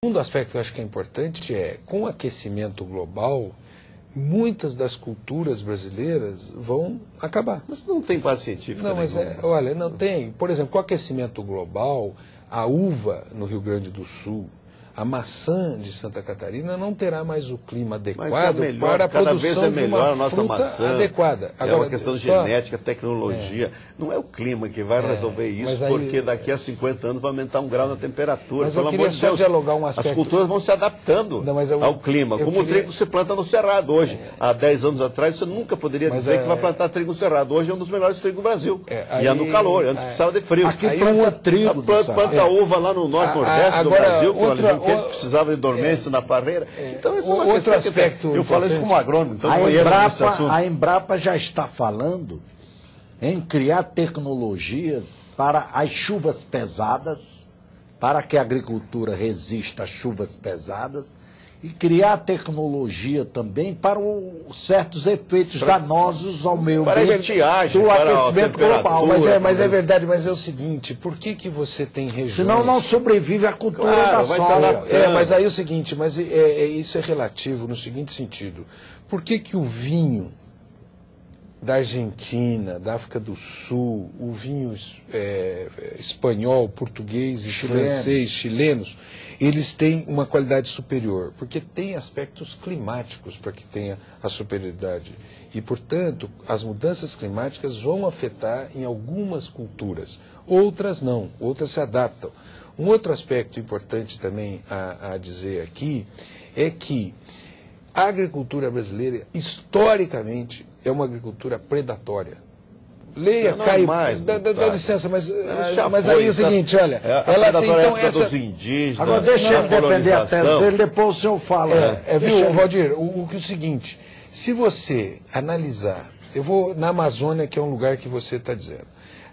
segundo aspecto que eu acho que é importante é, com o aquecimento global, muitas das culturas brasileiras vão acabar. Mas não tem base científica. Não, mas olha, não tem. Por exemplo, com o aquecimento global, a uva no Rio Grande do Sul, a maçã de Santa Catarina não terá mais o clima adequado para a produção de uma fruta adequada. Agora, é uma questão de genética, tecnologia. Não é o clima que vai resolver isso, porque daqui a 50 anos vai aumentar 1 grau na temperatura. Mas eu queria só dialogar um aspecto. As culturas vão se adaptando ao clima. Como o trigo se planta no Cerrado hoje. Há 10 anos atrás você nunca poderia dizer que vai plantar trigo no Cerrado. Hoje é um dos melhores trigos do Brasil. E é no calor, antes precisava de frio. Aqui planta trigo. Planta uva lá no norte nordeste do Brasil, que a gente precisava de dormência na parreira. Então, isso é uma outro aspecto. Eu falo isso como agrônomo. Então a Embrapa já está falando em criar tecnologias para as chuvas pesadas, para que a agricultura resista às chuvas pesadas, e criar tecnologia também para certos efeitos danosos ao meio ambiente do aquecimento global. Mas é verdade, mas é o seguinte, por que você tem regiões... Senão não sobrevive a cultura da soja. Mas aí é o seguinte, isso é relativo no seguinte sentido. Por que o vinho da Argentina, da África do Sul, o vinho espanhol, português e francês, chilenos, eles têm uma qualidade superior? Porque tem aspectos climáticos para que tenha a superioridade. E, portanto, as mudanças climáticas vão afetar em algumas culturas. Outras não, outras se adaptam. Um outro aspecto importante também a dizer aqui é que a agricultura brasileira, historicamente, é uma agricultura predatória. Leia, Caio, dá licença, mas aí é o seguinte, olha, ela tem então essa... dos indígenas, agora deixa ele defender a tese dele, depois o senhor fala. Viu, Valdir, o seguinte, se você analisar, eu vou na Amazônia, que é um lugar que você está dizendo,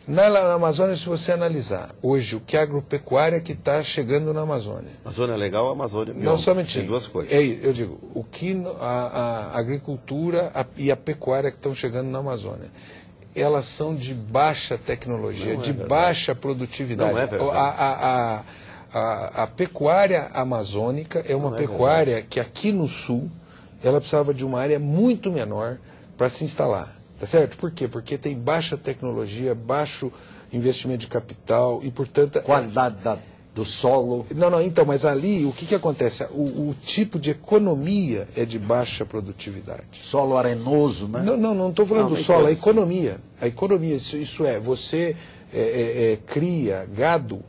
na Amazônia, se você analisar hoje o que é a agropecuária que está chegando na Amazônia. Amazônia é legal, a Amazônia não somente tem duas coisas. Eu digo, o que a agricultura e a pecuária que estão chegando na Amazônia, elas são de baixa tecnologia, de baixa produtividade. Não é verdade. A pecuária amazônica é uma pecuária que aqui no sul, ela precisava de uma área muito menor para se instalar. Tá certo? Por quê? Porque tem baixa tecnologia, baixo investimento de capital e, portanto... Qualidade do solo. Não, então, mas ali o que acontece? O tipo de economia é de baixa produtividade. Solo arenoso, né? Não estou falando do solo, a economia. A economia, isso é, você cria gado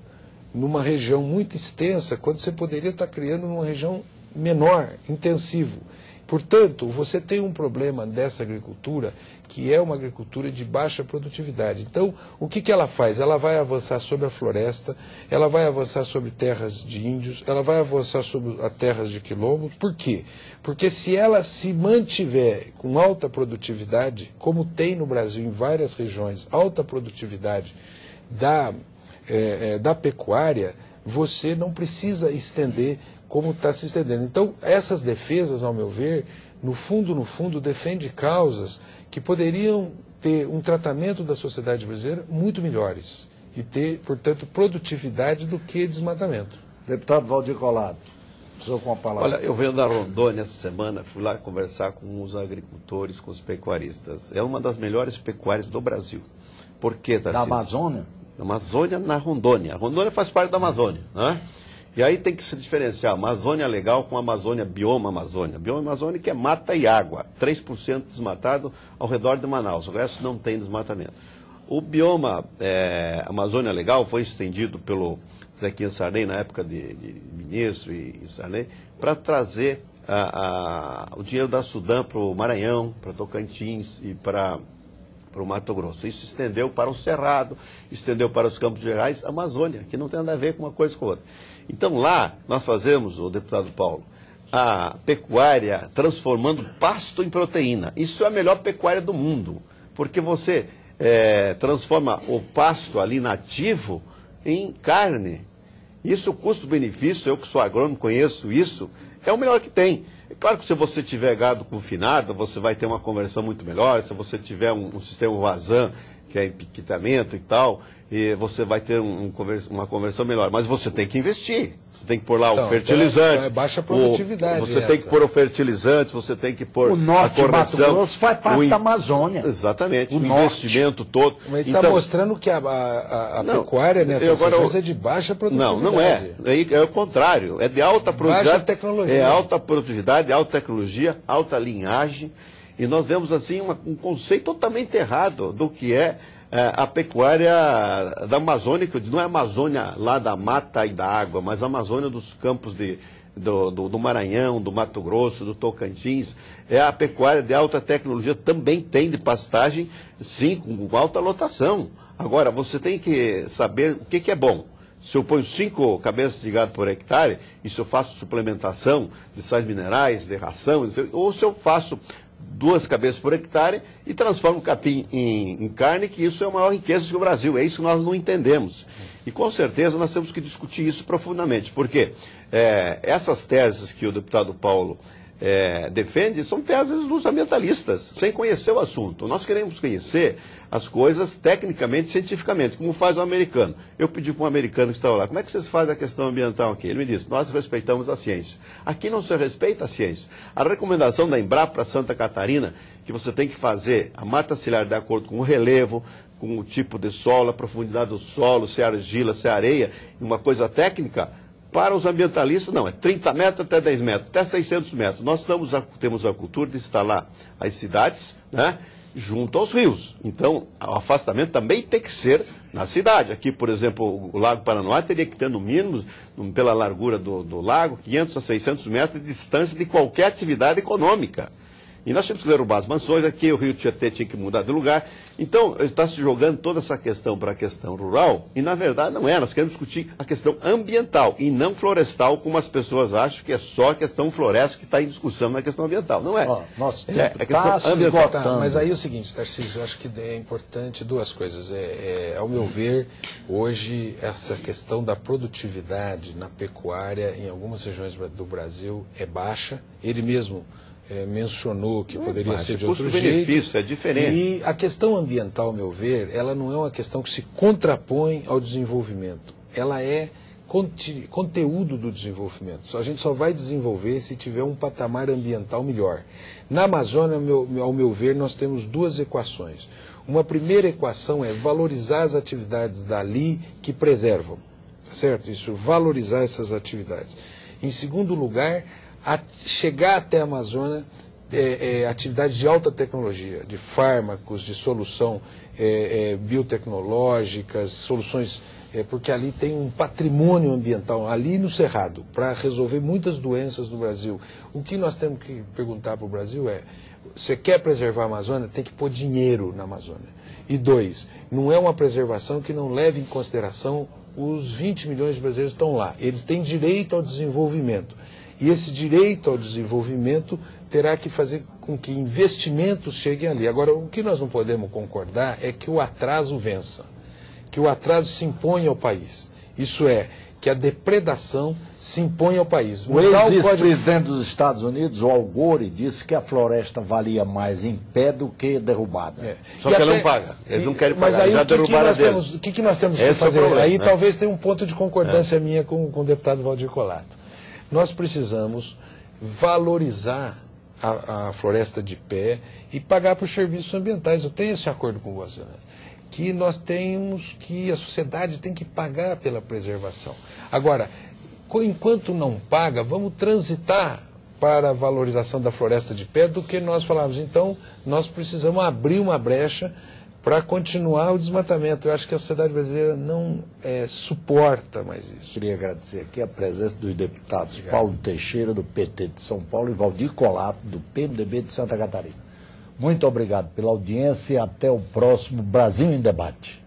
numa região muito extensa, quando você poderia estar criando numa região menor, intensivo. Portanto, você tem um problema dessa agricultura, que é uma agricultura de baixa produtividade. Então, o que ela faz? Ela vai avançar sobre a floresta, ela vai avançar sobre terras de índios, ela vai avançar sobre as terras de quilombos. Por quê? Porque se ela se mantiver com alta produtividade, como tem no Brasil em várias regiões, alta produtividade da pecuária, você não precisa estender como está se estendendo. Então, essas defesas, ao meu ver, no fundo, defendem causas que poderiam ter um tratamento da sociedade brasileira muito melhores e ter, portanto, produtividade do que desmatamento. Deputado Valdir Colato, o senhor com a palavra. Olha, eu venho da Rondônia essa semana, fui lá conversar com os agricultores, com os pecuaristas. É uma das melhores pecuárias do Brasil. Por quê, Tarcísio? Da Amazônia? Da Amazônia, na Rondônia. A Rondônia faz parte da Amazônia, né? E aí tem que se diferenciar Amazônia legal com Amazônia, bioma Amazônia. Bioma Amazônia que é mata e água, 3% desmatado ao redor de Manaus, o resto não tem desmatamento. O bioma Amazônia legal foi estendido pelo Zequinha Sarney, na época de ministro e Sarney, para trazer o dinheiro da Sudam para o Maranhão, para Tocantins e para o Mato Grosso. Isso estendeu para o Cerrado, estendeu para os Campos Gerais, Amazônia, que não tem nada a ver com uma coisa com a outra. Então lá nós fazemos, o deputado Paulo, a pecuária transformando pasto em proteína. Isso é a melhor pecuária do mundo, porque você transforma o pasto ali nativo em carne. Isso, custo-benefício, eu que sou agrônomo conheço isso, é o melhor que tem. É claro que se você tiver gado confinado, você vai ter uma conversão muito melhor, se você tiver um sistema vazão que é empaquetamento e tal, e você vai ter uma conversão melhor. Mas você tem que investir. Você tem que pôr lá o fertilizante. Então é baixa produtividade. Você tem que pôr o fertilizante, você tem que pôr o norte a de Mato correção. Grosso faz parte da Amazônia. Exatamente. O norte. investimento todo. Mas está mostrando que a pecuária nessas regiões é de baixa produtividade. Não é. É o contrário. É de alta produtividade. Baixa tecnologia. É alta produtividade, alta tecnologia, alta linhagem. E nós vemos assim um conceito totalmente errado do que é a pecuária da Amazônia, que não é a Amazônia lá da mata e da água, mas a Amazônia dos campos do Maranhão, do Mato Grosso, do Tocantins. É a pecuária de alta tecnologia, também tem de pastagem, sim, com alta lotação. Agora, você tem que saber o que é bom. Se eu ponho 5 cabeças de gado por hectare, e se eu faço suplementação de sais minerais, de ração, ou se eu faço 2 cabeças por hectare e transforma o capim em carne, que isso é a maior riqueza que o Brasil. É isso que nós não entendemos. E com certeza nós temos que discutir isso profundamente, porque essas teses que o deputado Paulo defende são teses dos ambientalistas, sem conhecer o assunto. Nós queremos conhecer as coisas tecnicamente, cientificamente, como faz o americano. Eu pedi para um americano que estava lá, como é que vocês fazem a questão ambiental aqui? Ele me disse, nós respeitamos a ciência. Aqui não se respeita a ciência. A recomendação da Embrapa para Santa Catarina, que você tem que fazer a mata ciliar de acordo com o relevo, com o tipo de solo, a profundidade do solo, se é argila, se é areia, uma coisa técnica. Para os ambientalistas, não, é 30 metros até 10 metros, até 600 metros. Nós temos a cultura de instalar as cidades, né, junto aos rios. Então, o afastamento também tem que ser na cidade. Aqui, por exemplo, o Lago Paranoá teria que ter, no mínimo, pela largura do lago, 500 a 600 metros de distância de qualquer atividade econômica. E nós tínhamos que derrubar as mansões, aqui o Rio Tietê tinha que mudar de lugar. Então, está se jogando toda essa questão para a questão rural, e na verdade não é. Nós queremos discutir a questão ambiental e não florestal, como as pessoas acham que é só a questão floresta que está em discussão na questão ambiental. Não é. Nosso tempo é questão ambiental. Tá, mas aí é o seguinte, Tarcísio, eu acho que é importante 2 coisas. Ao meu ver, hoje, essa questão da produtividade na pecuária em algumas regiões do Brasil é baixa. Ele mesmo mencionou que poderia ser de outro jeito. Custo-benefício é diferente. E a questão ambiental, ao meu ver, ela não é uma questão que se contrapõe ao desenvolvimento. Ela é conteúdo do desenvolvimento. A gente só vai desenvolver se tiver um patamar ambiental melhor. Na Amazônia, ao meu ver, nós temos 2 equações. Uma primeira equação é valorizar as atividades dali que preservam. Certo? Isso, valorizar essas atividades. Em segundo lugar, chegar até a Amazônia atividades de alta tecnologia, de fármacos, de solução biotecnológicas, soluções, porque ali tem um patrimônio ambiental, ali no Cerrado, para resolver muitas doenças do Brasil. O que nós temos que perguntar para o Brasil é, você quer preservar a Amazônia, tem que pôr dinheiro na Amazônia. E 2, não é uma preservação que não leve em consideração os 20 milhões de brasileiros que estão lá. Eles têm direito ao desenvolvimento. E esse direito ao desenvolvimento terá que fazer com que investimentos cheguem ali. Agora, o que nós não podemos concordar é que o atraso vença, que o atraso se imponha ao país. Isso é, que a depredação se impõe ao país. O ex-presidente dos Estados Unidos, o Al Gore, disse que a floresta valia mais em pé do que derrubada. Só que ele não paga. Eles não querem pagar. Mas aí já derrubaram deles. O que nós temos que fazer? Aí talvez tenha um ponto de concordância minha com o deputado Valdir Colato. Nós precisamos valorizar a floresta de pé e pagar por serviços ambientais. Eu tenho esse acordo com você, né? Que nós temos que, a sociedade tem que pagar pela preservação. Agora, enquanto não paga, vamos transitar para a valorização da floresta de pé do que nós falávamos. Então, nós precisamos abrir uma brecha para continuar o desmatamento. Eu acho que a sociedade brasileira não suporta mais isso. Queria agradecer aqui a presença dos deputados Paulo Teixeira, do PT de São Paulo, e Valdir Colato, do PMDB de Santa Catarina. Muito obrigado pela audiência e até o próximo Brasil em Debate.